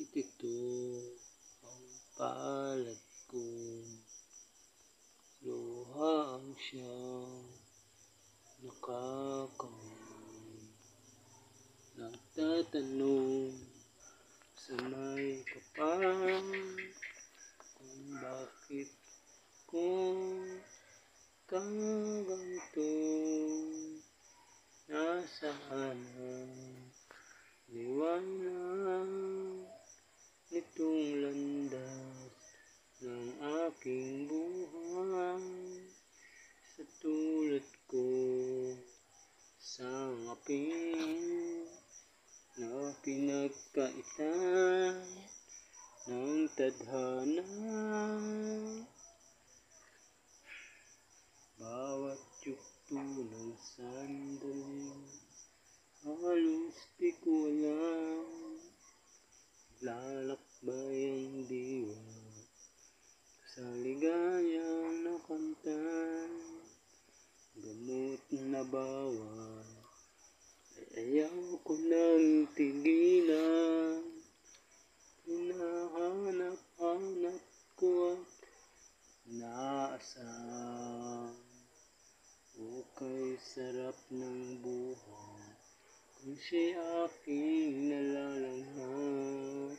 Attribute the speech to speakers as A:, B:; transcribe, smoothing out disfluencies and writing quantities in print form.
A: Ito ang palad kong luha ang siyang nakakawin. Nagtatanong sa may kapal kung bakit kung kaganto nasaan ang liwanag nitong landas ng aking buhay. Sa tulad ko sa ngapin na pinagkaitan ng tadhana. Bawat yugto ng sandaling halos di ko alam, lalakbay ang diwa sa ligayang nakanta. Gamot na bawal ay ayaw ko nang tigilan. Hinahanap-hanap ko at inaasam. Okay, sarap ng buhay kung siya'y aking nalalanghap.